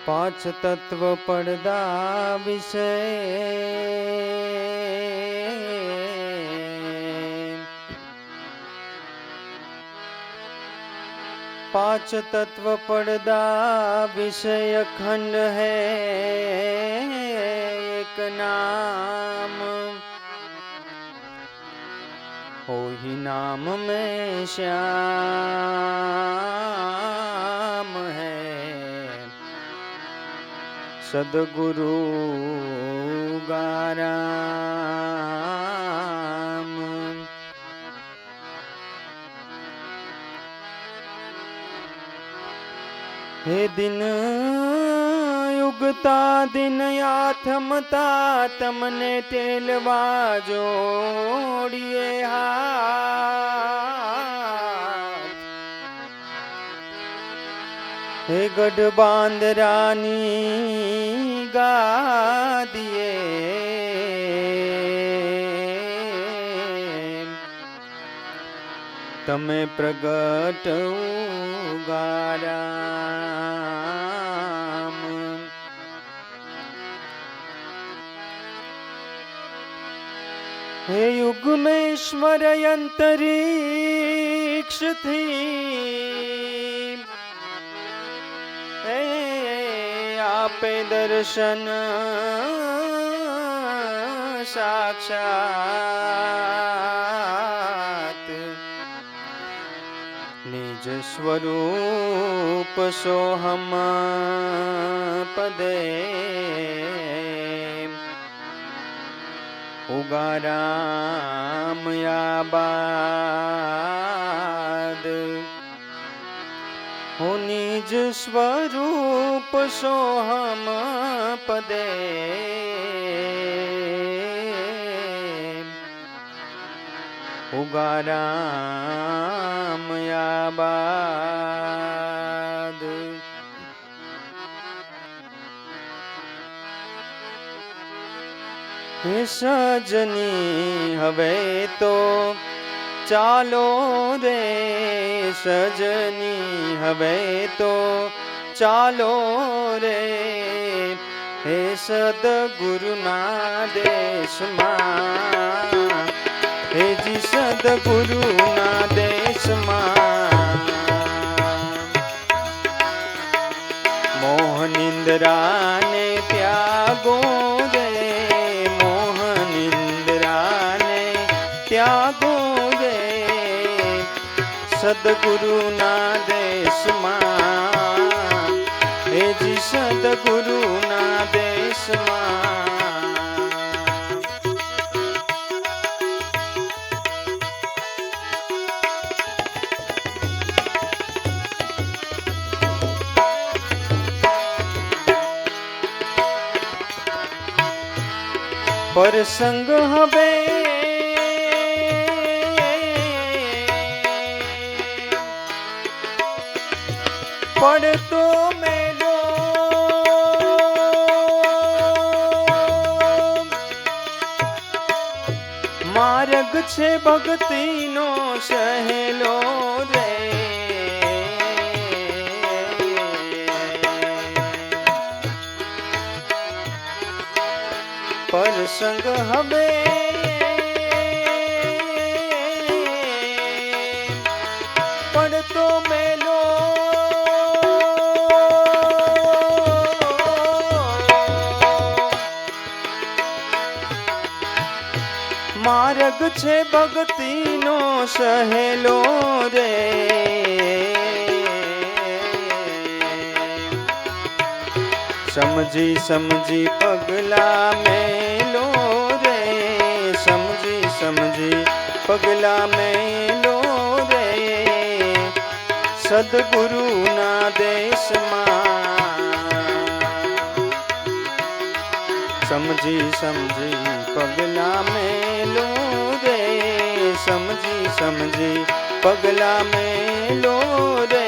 પાંચ તત્વ પડદા વિશે पांच तत्व पर्दा विषय खंड है एक नाम हो ही नाम में श्याम है सदगुरु गाराम। हे दिन युगता दिन आथमता तमने टेलवा जोड़िए हाथ। हे गढ़ बांदरानी गादिए तमे प्रगट गाराम। हे युग में ईश्वर अंतरिक्ष थी हे आपे दर्शन साक्षात निज स्वरूप सोहम पदे उगाराम याबाद हो निज स्वरूप सोहम पदे उगाराम याबाद। हे सजनी हवे तो चालो रे सजनी हवे तो चालो रे हे सदगुरुना देश मां हे जी सदगुरुना देश मां मोहनिंद्रा ने त्यागो रे मोहनिंद्रा ने त्यागो रे सदगुरुना देश मां हे जी सदगुरुना देश मां। परसंग हवे पड़तो मेलो मार्ग छे भक्ति नो सहेलो रे परसंग हवे पड़तो मेलो मार्ग छे भक्ति नो सहेलो रे समझी समझी पगला मेलो रे समझी समझी पगला मेलो रे सदगुरुना देश मां समझी समझी पगला मेलो रे समझी समझी पगला मेलो रे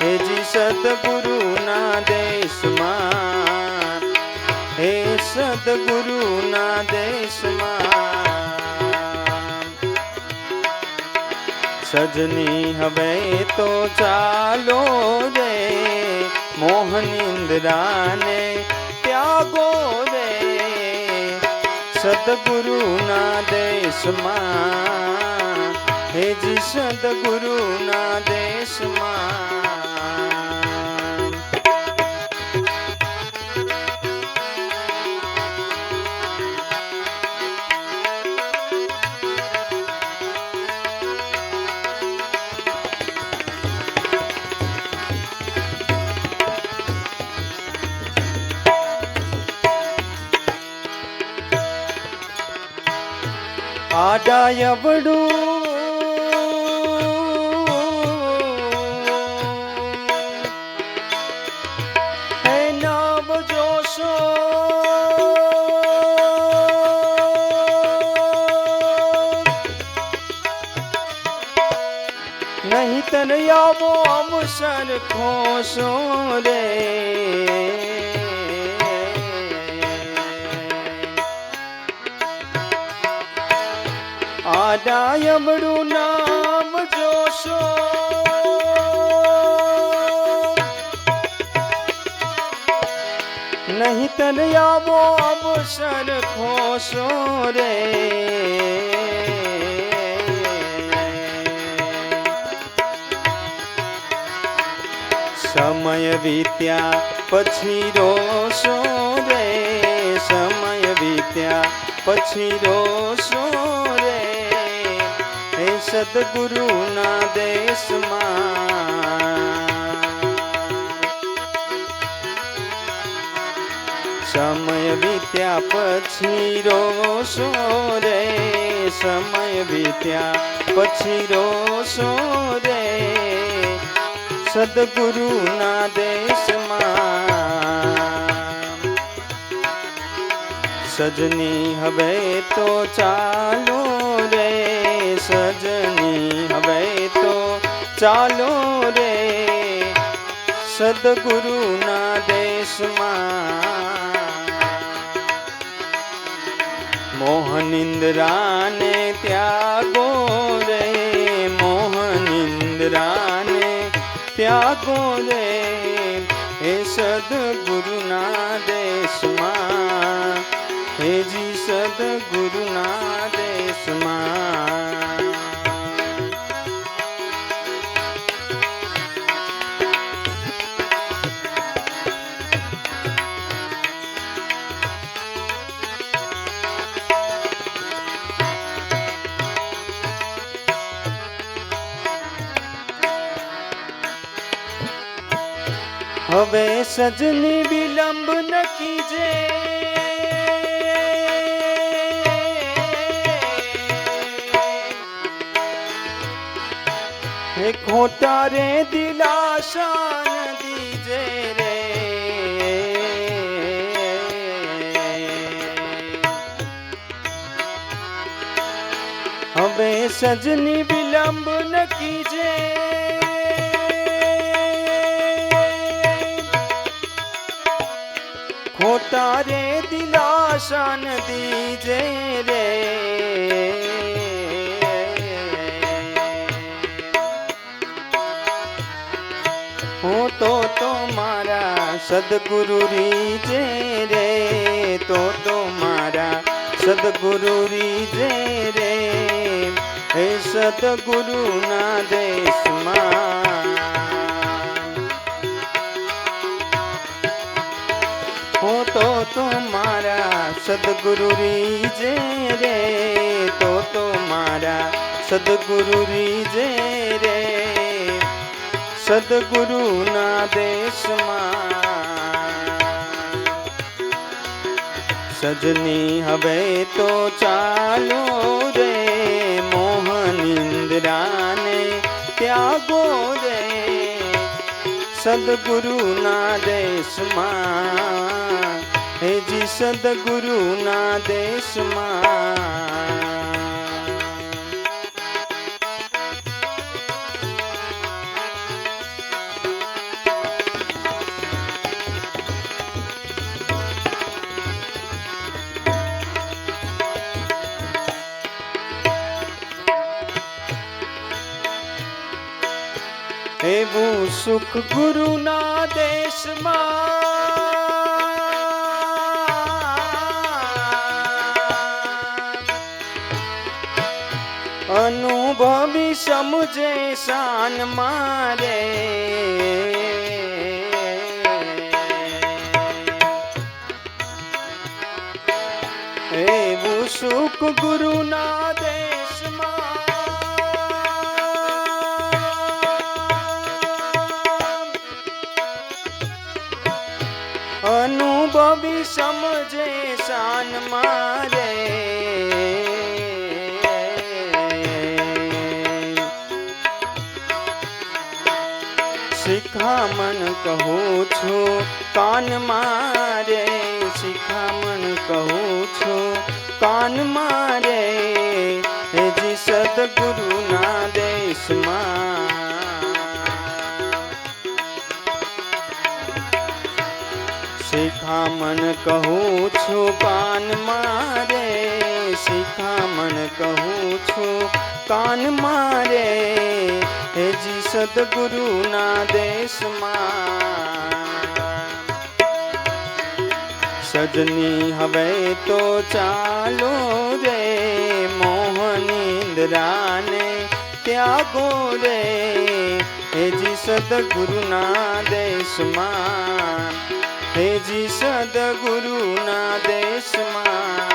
हे जी सदगुरुना देश मां हे सदगुरुना देश मां। सजनी हवे तो चालो रे મોહનિંદ્રાને ત્યાગો રે સદગુરુના દેશમાં હેજી સદગુરુના દેશમાં આડાયવડું હે નવ જોશો નહીં તન આવો અવસર ખોશો રે આડાયમડું નામ જોશો નહીં તન આવો અવસર ખોશો રે સમય વીત્યા પછી રોશો રે સમય વીત્યા પછી રોશો રે હે સદગુરુના દેશમાં સમય વીત્યા પછી રોશો રે સમય વીત્યા પછી રોશો રે સદગુરુના દેશમાં સજની હવે તો ચાલો રે સજની હવે તો ચાલો રે સદગુરુના દેશમાં મોહનિંદ્રાને ત્યાગો રે મોહનિંદ્રાને ત્યાગો રે હે સદગુરુના દેશમાં હેજી સદગુરુના દેશમાં હવે સજની વિલંબ ન કીજે હે ખોટા રે દિલાશા ન દીજે રે હવે સજની વિલંબ ન કીજે ખોટા રે દિલાશા ન દીજે રે હું તો મારા સદગુરુ રીજે રે તો મારા સદગુરુ રીજે રે હે સદગુરુના દેશમાં હું તો મારા સદગુરુ રીજે રે તો મારા સદગુરુ રીજે રે સદગુરુના દેશમાં સજની હવે તો ચાલો રે મોહનિંદ્રાને ત્યાગો રે સદગુરુના દેશમાં હેજી સદગુરુના દેશમાં એવું સુખ ગુરુના દેશમાં અનુભવી સમજે શાન મારે એવું સુખ ગુરુના દેશમાં અનુભવી સમજે શાન મારે શિખામણ કહું છું કાન મારે શિખામણ કહું છું કાન મારે હેજી સદગુરુના દેશમાં શિખામણ કહું છું કાન મારે શિખામણ કહું છું કાન મારે હેજી સદગુરુના દેશમાં સજની હવે તો ચાલો રે મોહનિંદ્રાને ત્યાગો રે હેજી સદગુરુના દેશમાં હેજી સદગુરુના દેશમાં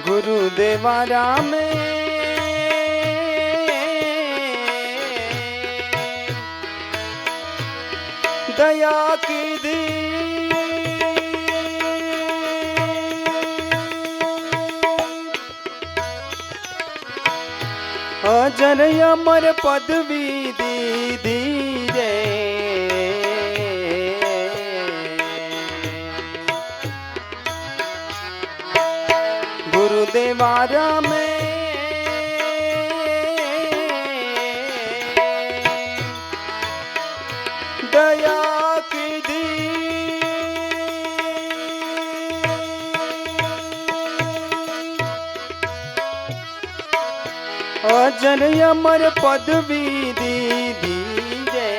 ગુરુદેવા રામે દયા કીધી અજર અમર પદવી દીધી રે ગુરુદેવા રામે દયા કીધી અજર અમર પદવી દીધી રે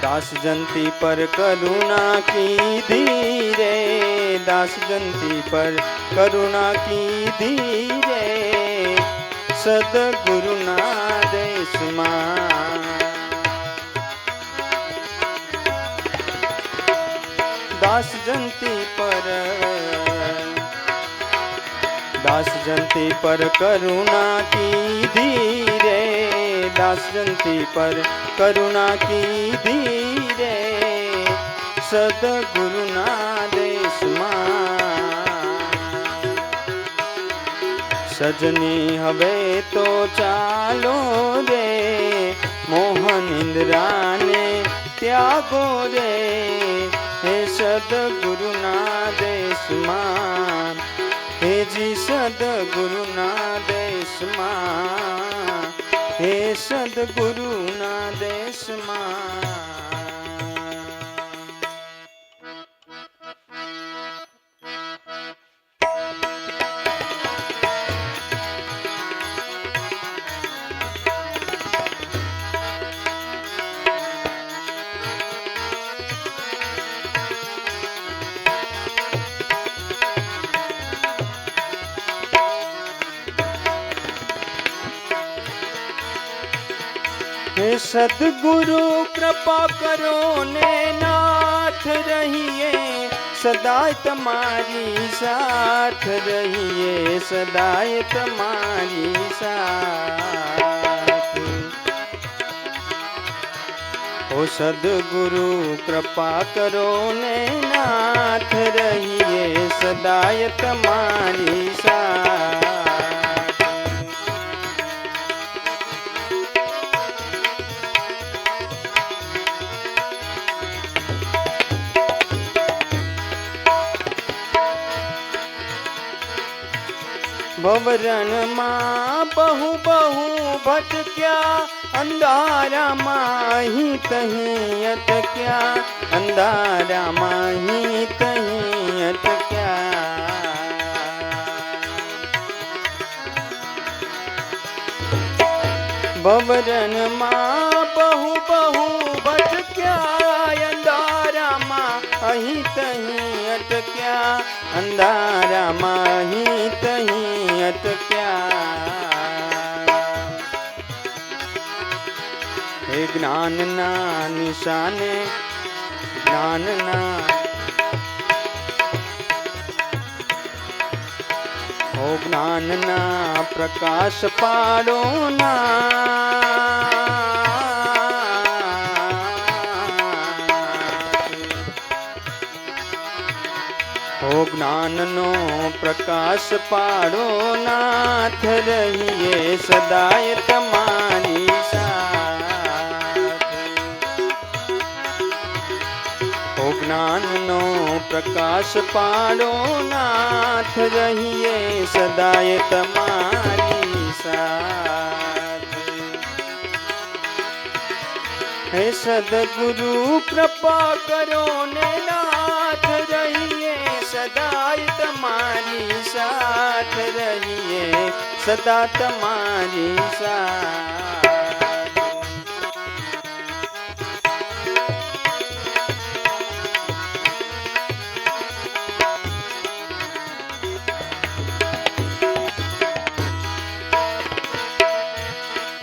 दास जंती पर करुणा कीधी रे दास जंती पर करुणा कीधी रे सदगुरुना देशમાં दास जंती पर करुणा कीधी रे दास जंती पर करुणा कीधी रे सदगुरुना દેશમાં સજની હવે તો ચાલો રે મોહનિંદ્રાને ત્યાગો રે હે સદગુરુના દેશમાં હેજી સદગુરુના દેશમાં હે સદગુરુના દેશમાં हे सदगुरु कृपा करो ने नाथ रहिए सदाय तुम्हारी साथ रहिए सदाय तुम्हारी साथ ओ सदगुरु कृपा करो ने नाथ रहिए सदाय तुम्हारी साथ ભવરણમાં બહુ બહુ ભટક્યા, અંધારામાં અહીં તહીં અટક્યા, અંધારામાં અહીં તહીં અટક્યા. ભવરણમાં બહુ બહુ ભટક્યા, અંધારામાં અહીં તહીં અટક્યા, અંધારામાં અહીં તહીં અટક્યા. હે જ્ઞાનના નિશાને જ્ઞાનના ઓ જ્ઞાનના પ્રકાશ પાડો ના, ઓ જ્ઞાનનો પ્રકાશ પાડો નાથ, રહીએ સદાય તમારી સાથે. ઓ જ્ઞાનનો પ્રકાશ પાડો નાથ, રહીએ સદાય તમારી સાથે. હે સદગુરુ કૃપા કરો ને નાથ, રહીએ સદાય તમારી સાથ, રહીએ સદા તમારી સાથ.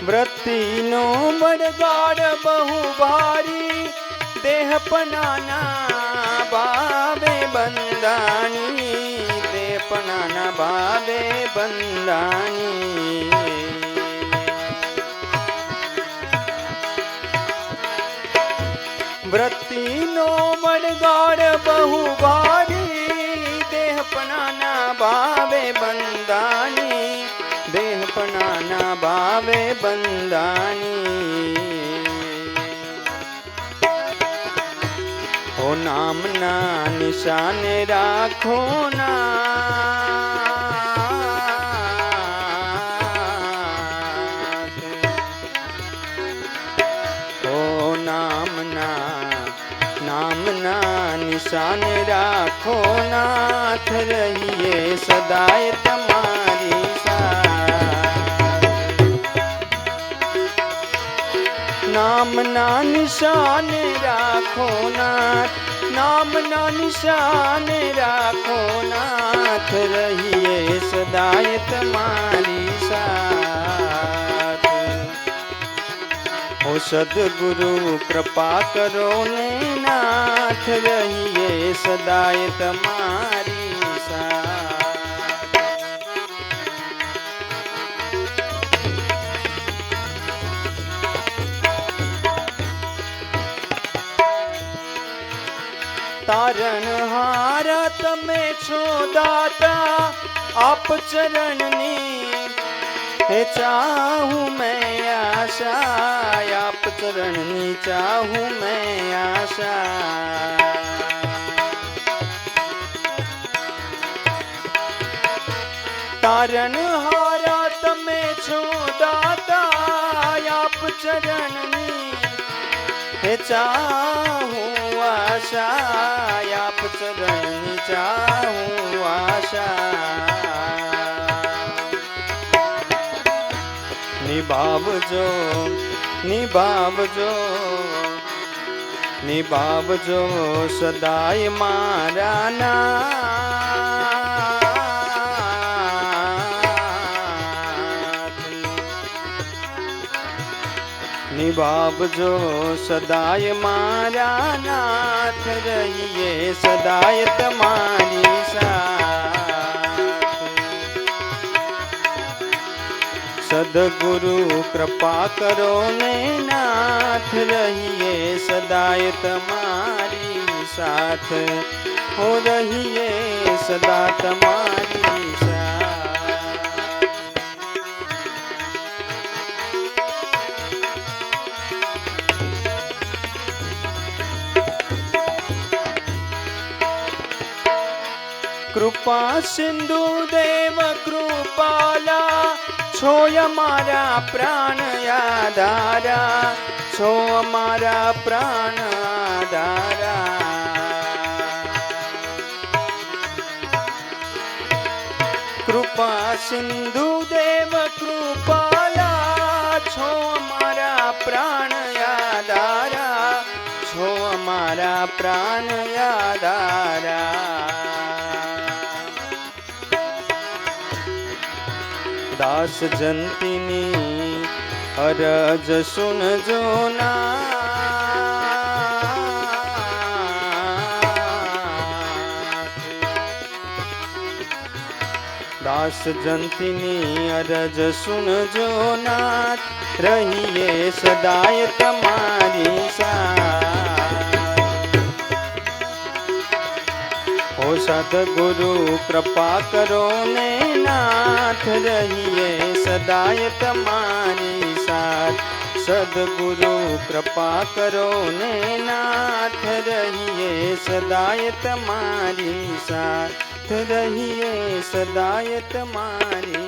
વૃત્તિનો વડગાડ બહુ ભારી, દેહપનાના ભાવે બંધાણી, દેહપનાના ભાવે બંધાણી. વૃત્તિનો વડગાડ બહુ ભારી, દેહપનાના ભાવે બંધાણી, દેહપનાના ભાવે બંધાણી. ઓ નામના નિશાને રાખો નાથ, ઓ નામના નિશાને રાખો નાથ, રહીએ સદાય તમારી સાથે. નામના નિશાને રાખો નાથ, નામના નિશાને રાખો નાથ, રહીએ સદાય તમારી સાથે. ઓ સદગુરુ કૃપા કરો ને નાથ, રહીએ સદાય તમારી સાથે. તારણહારા તમે છો દાતા, આપ ચરણની હે ચાહું મેં આશા, આપ ચરણની ચાહું મેં આશા. તારણહારા તમે છો દાતા, આપ ચરણની હે ચાહું આશા, આપ ચરણની ચાહું આશા. નિભાવજો નિભાવજો નિભાવજો સદાય મારા નાથ, નિભાવજો સદાય મારા નાથ, રહીએ સદાય તમારી સાથે. સદગુરુ કૃપા કરો ને નાથ, રહીએ સદાય તમારી સાથે, હો રહીએ સદા તમારી સાથે. કૃપા સિંધુ દેવ કૃપાલા, છો અમારા પ્રાણ આધારા, છો અમારા પ્રાણ આધારા. કૃપા સિંધુ દેવ કૃપાલા, છો અમારા પ્રાણ આધારા, છો અમારા પ્રાણ આધારા. દાસ જંતીની અરજ સુનજો ના, દાસ જંતીની અરજ સુનજો નાથ, રહીએ સદાય તમારી સાથ. હો સદગુરુ કૃપા કરો ને નાથ, રહીએ સદાય તમારી સાથ. સદગુરુ કૃપા કરો ને નાથ, રહીએ સદાય તમારી સાથ, રહીએ સદાય તમારી